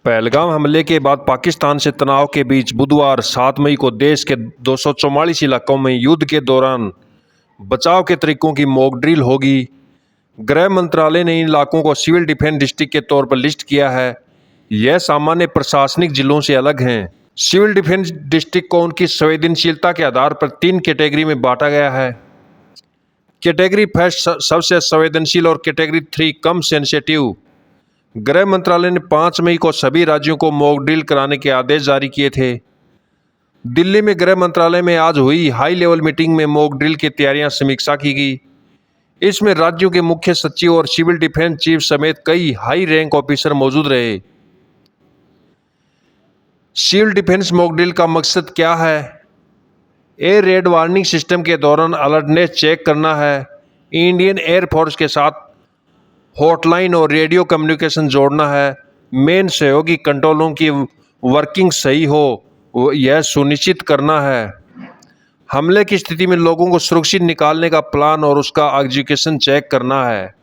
पहलगाम हमले के बाद पाकिस्तान से तनाव के बीच बुधवार 7 मई को देश के 244 इलाकों में युद्ध के दौरान बचाव के तरीकों की मॉक ड्रिल होगी। गृह मंत्रालय ने इन इलाकों को सिविल डिफेंस डिस्ट्रिक्ट के तौर पर लिस्ट किया है। यह सामान्य प्रशासनिक जिलों से अलग हैं। सिविल डिफेंस डिस्ट्रिक्ट को उनकी संवेदनशीलता के आधार पर 3 कैटेगरी में बांटा गया है। कैटेगरी फर्स्ट सबसे संवेदनशील और कैटेगरी 3 कम सेंसिटिव। गृह मंत्रालय ने 5 मई को सभी राज्यों को मॉक ड्रिल कराने के आदेश जारी किए थे। दिल्ली में गृह मंत्रालय में आज हुई हाई लेवल मीटिंग में मॉक ड्रिल की तैयारियां समीक्षा की गई। इसमें राज्यों के मुख्य सचिव और सिविल डिफेंस चीफ समेत कई हाई रैंक ऑफिसर मौजूद रहे। सिविल डिफेंस मॉक ड्रिल का मकसद क्या है? एयर रेड वार्निंग सिस्टम के दौरान अलर्टनेस चेक करना है। इंडियन एयरफोर्स के साथ हॉटलाइन और रेडियो कम्युनिकेशन जोड़ना है। मेन सहयोगी कंट्रोलों की वर्किंग सही हो यह सुनिश्चित करना है। हमले की स्थिति में लोगों को सुरक्षित निकालने का प्लान और उसका एग्जीक्यूशन चेक करना है।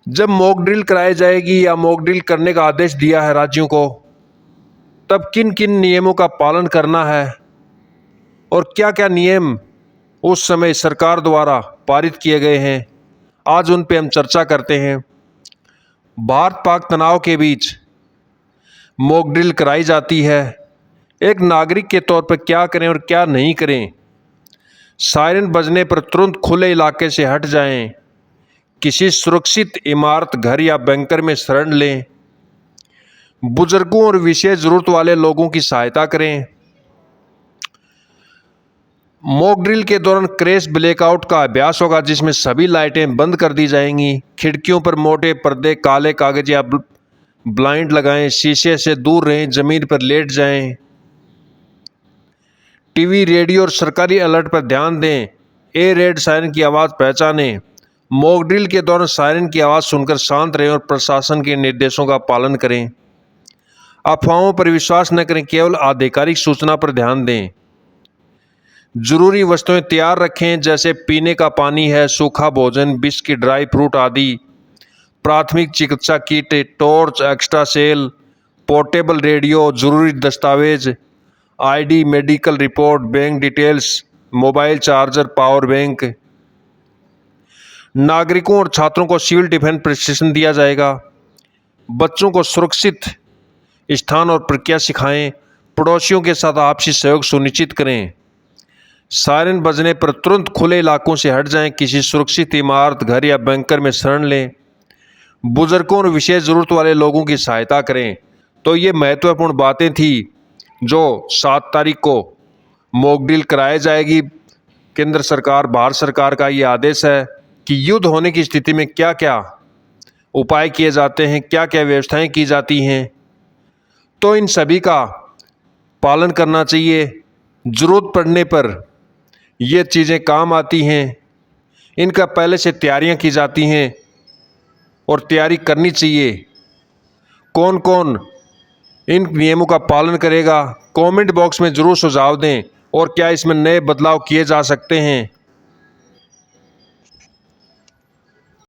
जब मॉक ड्रिल कराई जाएगी या मॉक ड्रिल करने का आदेश दिया है राज्यों को, तब किन किन नियमों का पालन करना है और क्या क्या नियम उस समय सरकार द्वारा पारित किए गए हैं, आज उन पे हम चर्चा करते हैं। भारत पाक तनाव के बीच मॉक ड्रिल कराई जाती है। एक नागरिक के तौर पर क्या करें और क्या नहीं करें। सायरन बजने पर तुरंत खुले इलाके से हट जाएं। किसी सुरक्षित इमारत, घर या बैंकर में शरण लें। बुजुर्गों और विशेष जरूरत वाले लोगों की सहायता करें। मॉक ड्रिल के दौरान क्रैश ब्लैकआउट का अभ्यास होगा, जिसमें सभी लाइटें बंद कर दी जाएंगी। खिड़कियों पर मोटे पर्दे, काले कागज या ब्लाइंड लगाएं। शीशे से दूर रहें। जमीन पर लेट जाएं। टीवी, रेडियो और सरकारी अलर्ट पर ध्यान दें। एयर रेड सायरन की आवाज़ पहचानें। मॉक ड्रिल के दौरान सायरन की आवाज़ सुनकर शांत रहें और प्रशासन के निर्देशों का पालन करें। अफवाहों पर विश्वास न करें, केवल आधिकारिक सूचना पर ध्यान दें। जरूरी वस्तुएं तैयार रखें, जैसे पीने का पानी है, सूखा भोजन, बिस्किट, ड्राई फ्रूट आदि। प्राथमिक चिकित्सा kit, torch, extra cell, portable radio, जरूरी दस्तावेज, ID, medical report, bank details, mobile charger, power bank. नागरिकों और छात्रों को सिविल डिफेंस प्रशिक्षण दिया जाएगा। बच्चों को सुरक्षित स्थान और प्रक्रिया सिखाएं। पड़ोसियों के साथ आपसी सहयोग सुनिश्चित करें। सायरन बजने पर तुरंत खुले इलाकों से हट जाएं। किसी सुरक्षित इमारत, घर या बैंकर में शरण लें। बुजुर्गों और विशेष जरूरत वाले लोगों की सहायता करें। तो ये महत्वपूर्ण बातें थी जो 7 तारीख को मॉक ड्रिल कराई जाएगी। केंद्र सरकार, भारत सरकार का ये आदेश है कि युद्ध होने की स्थिति में क्या क्या उपाय किए जाते हैं, क्या क्या व्यवस्थाएं की जाती हैं, तो इन सभी का पालन करना चाहिए। ज़रूरत पड़ने पर ये चीज़ें काम आती हैं। इनका पहले से तैयारियां की जाती हैं और तैयारी करनी चाहिए। कौन कौन इन नियमों का पालन करेगा, कमेंट बॉक्स में ज़रूर सुझाव दें। और क्या इसमें नए बदलाव किए जा सकते हैं,